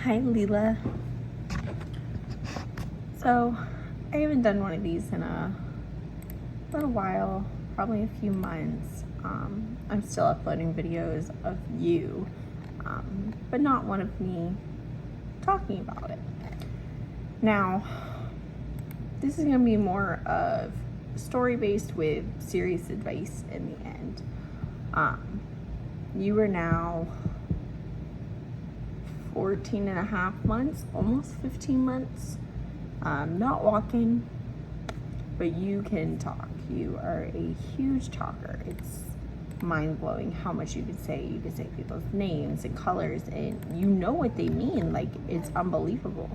Hi, Leela. So, I haven't done one of these in a little while, probably a few months. I'm still uploading videos of you, but not one of me talking about it. Now, this is going to be more of story-based with serious advice in the end. You are now 14 and a half months, almost 15 months, not walking, but you can talk. You are a huge talker. It's mind-blowing how much you can say. You can say people's names and colors, and you know what they mean. Like, it's unbelievable.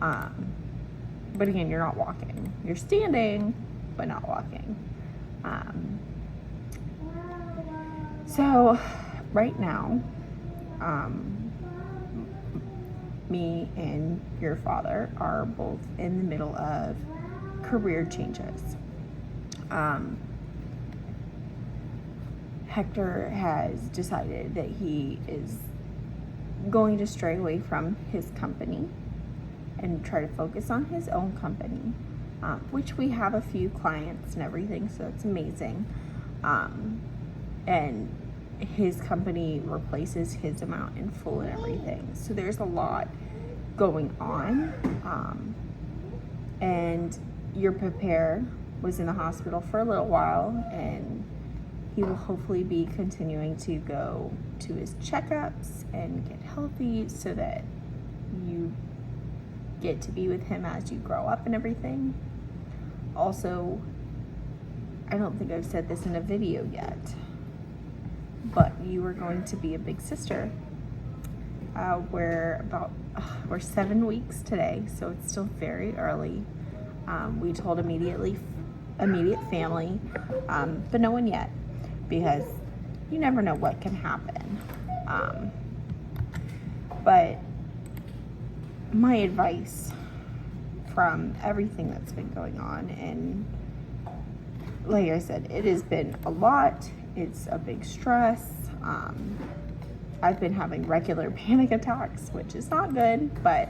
But again, you're not walking. You're standing, but not walking. So right now, me and your father are both in the middle of career changes. Hector has decided that he is going to stray away from his company and try to focus on his own company, which we have a few clients and everything, so it's amazing. And his company replaces his amount in full and everything. So there's a lot going on. And your Prepare was in the hospital for a little while, and he will hopefully be continuing to go to his checkups and get healthy so that you get to be with him as you grow up and everything. Also, I don't think I've said this in a video yet, but you are going to be a big sister. We're 7 weeks today, so it's still very early. We told immediate family, but no one yet, because you never know what can happen. But my advice from everything that's been going on, and like I said, it has been a lot. It's a big stress. I've been having regular panic attacks, which is not good, but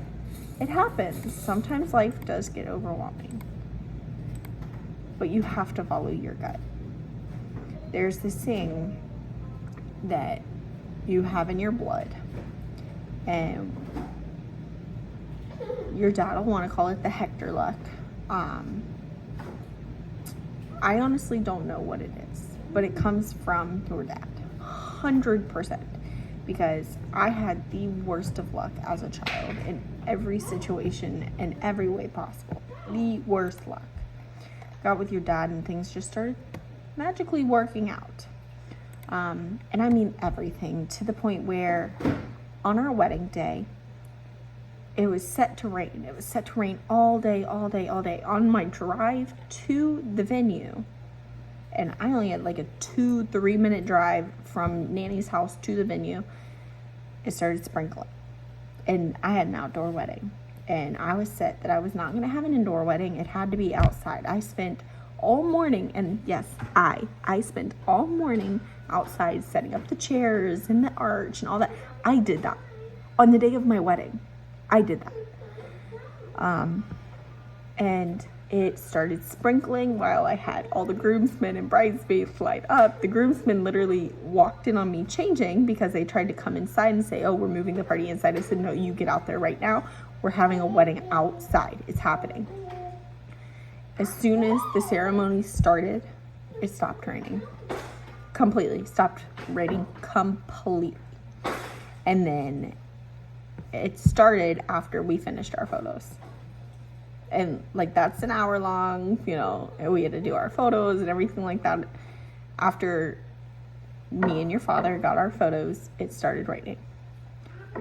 it happens. Sometimes life does get overwhelming, but you have to follow your gut. There's this thing that you have in your blood, and your dad will want to call it the Hector luck. I honestly don't know what it is, but it comes from your dad, 100%, because I had the worst of luck as a child in every situation and every way possible. The worst luck. Got with your dad and things just started magically working out. And I mean everything, to the point where on our wedding day, it was set to rain. It was set to rain all day. On my drive to the venue, and I only had like a 2-3 minute drive from Nanny's house to the venue, it started sprinkling. And I had an outdoor wedding, and I was set that I was not going to have an indoor wedding. It had to be outside. I spent all morning, and yes, I spent all morning outside setting up the chairs and the arch and all that. I did that on the day of my wedding. I did that. And it started sprinkling while I had all the groomsmen and bridesmaids lined up. The groomsmen literally walked in on me changing because they tried to come inside and say, oh, we're moving the party inside. I said, no, you get out there right now. We're having a wedding outside. It's happening. As soon as the ceremony started, it stopped raining. Completely. Stopped raining completely. And then it started after we finished our photos. And like, that's an hour long, and we had to do our photos and everything like that. After me and your father got our photos, it started raining.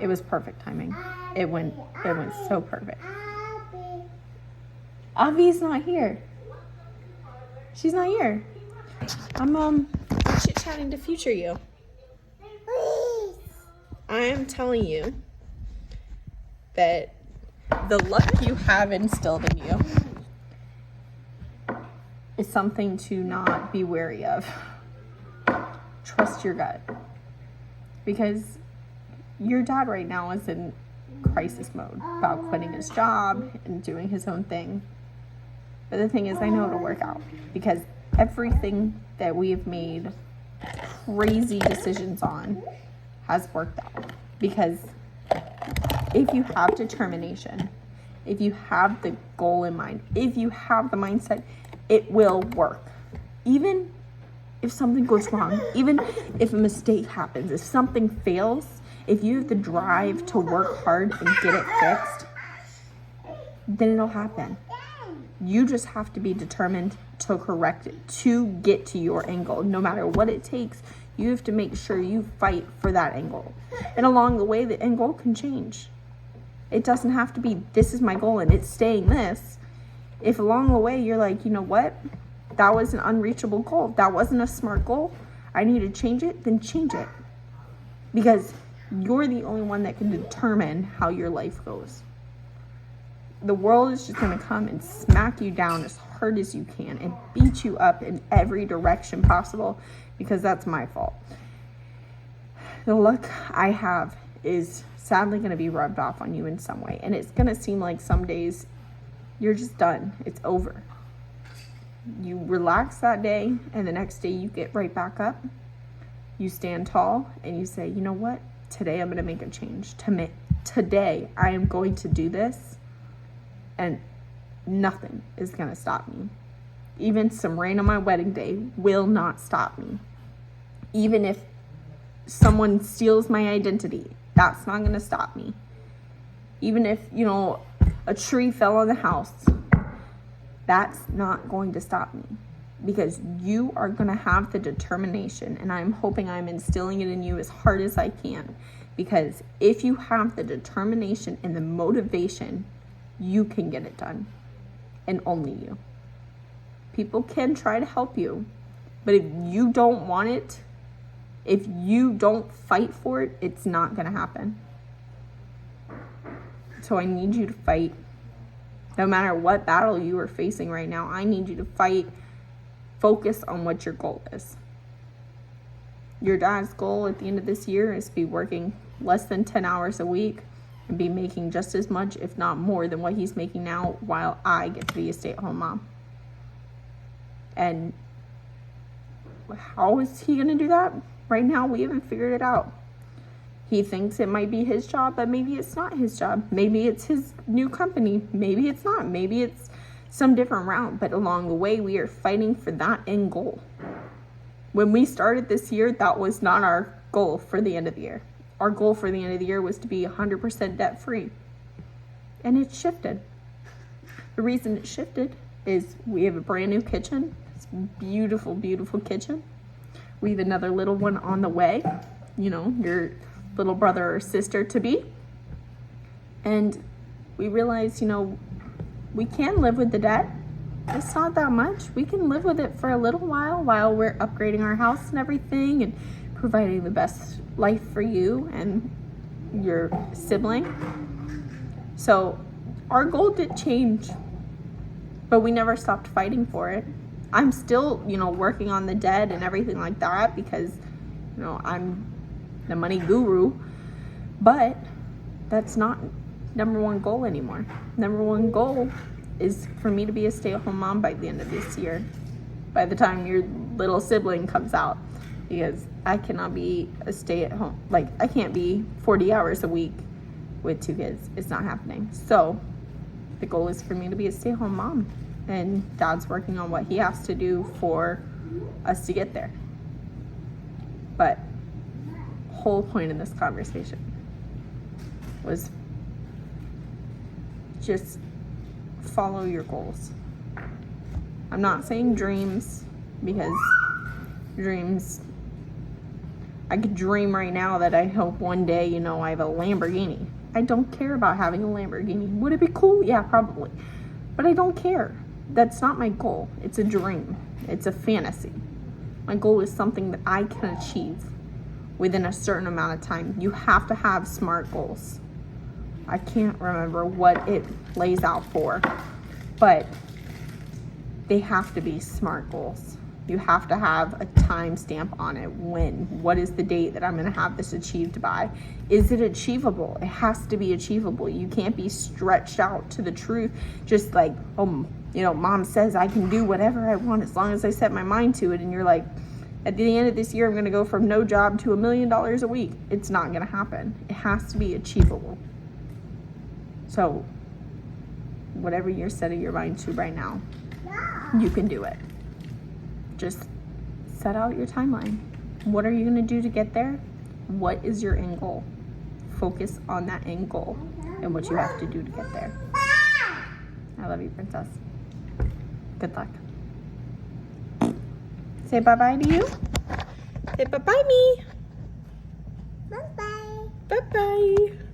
It was perfect timing. It went so perfect. Avi's not here. She's not here. I'm chit-chatting to future you. I am telling you that the luck you have instilled in you is something to not be wary of. Trust your gut. Because your dad right now is in crisis mode about quitting his job and doing his own thing. But the thing is, I know it'll work out because everything that we have made crazy decisions on has worked out. Because if you have determination, if you have the goal in mind, if you have the mindset, it will work. Even if something goes wrong, even if a mistake happens, if something fails, if you have the drive to work hard and get it fixed, then it'll happen. You just have to be determined to correct it, to get to your end goal. No matter what it takes, you have to make sure you fight for that end goal. And along the way, the end goal can change. It doesn't have to be, this is my goal and it's staying this. If along the way you're like, you know what, that was an unreachable goal, that wasn't a smart goal, I need to change it, then change it. Because you're the only one that can determine how your life goes. The world is just going to come and smack you down as hard as you can and beat you up in every direction possible, because that's my fault. The luck I have is sadly going to be rubbed off on you in some way. And it's going to seem like some days you're just done. It's over. You relax that day, and the next day you get right back up. You stand tall and you say, you know what? Today I'm going to make a change. Today I am going to do this. And nothing is going to stop me. Even some rain on my wedding day will not stop me. Even if someone steals my identity, that's not going to stop me. Even if, a tree fell on the house, that's not going to stop me. Because you are going to have the determination, and I'm hoping I'm instilling it in you as hard as I can. Because if you have the determination and the motivation, you can get it done, and only you. People can try to help you, but if you don't want it, if you don't fight for it, it's not going to happen. So I need you to fight. No matter what battle you are facing right now, I need you to fight. Focus on what your goal is. Your dad's goal at the end of this year is to be working less than 10 hours a week and be making just as much, if not more, than what he's making now, while I get to be a stay-at-home mom. And how is he going to do that? Right now, we haven't figured it out. He thinks it might be his job, but maybe it's not his job. Maybe it's his new company. Maybe it's not. Maybe it's some different route. But along the way, we are fighting for that end goal. When we started this year, that was not our goal for the end of the year. Our goal for the end of the year was to be 100% debt-free. And it shifted. The reason it shifted is we have a brand new kitchen. It's a beautiful, beautiful kitchen. We have another little one on the way. Your little brother or sister to be. And we realized, we can live with the debt. It's not that much. We can live with it for a little while we're upgrading our house and everything and providing the best life for you and your sibling. So our goal did change, but we never stopped fighting for it. I'm still, working on the debt and everything like that because, I'm the money guru, but that's not number one goal anymore. Number one goal is for me to be a stay-at-home mom by the end of this year, by the time your little sibling comes out. Because I cannot be a stay-at-home, I can't be 40 hours a week with 2 kids. It's not happening. So the goal is for me to be a stay-at-home mom, and Dad's working on what he has to do for us to get there. But whole point in this conversation was just follow your goals. I'm not saying dreams, because dreams, I could dream right now that I hope one day, I have a Lamborghini. I don't care about having a Lamborghini. Would it be cool? Yeah, probably. But I don't care. That's not my goal. It's a dream. It's a fantasy. My goal is something that I can achieve within a certain amount of time. You have to have SMART goals. I can't remember what it lays out for, but they have to be SMART goals. You have to have a time stamp on it. When? What is the date that I'm going to have this achieved by? Is it achievable? It has to be achievable. You can't be stretched out to the truth just like, oh, you know, mom says I can do whatever I want as long as I set my mind to it. And you're like, at the end of this year, I'm going to go from no job to $1 million a week. It's not going to happen. It has to be achievable. So whatever you're setting your mind to right now, you can do it. Just set out your timeline. What are you going to do to get there? What is your end goal? Focus on that end goal and what you have to do to get there. I love you, princess. Good luck. Say bye-bye to you. Say bye-bye, me. Bye-bye. Bye-bye.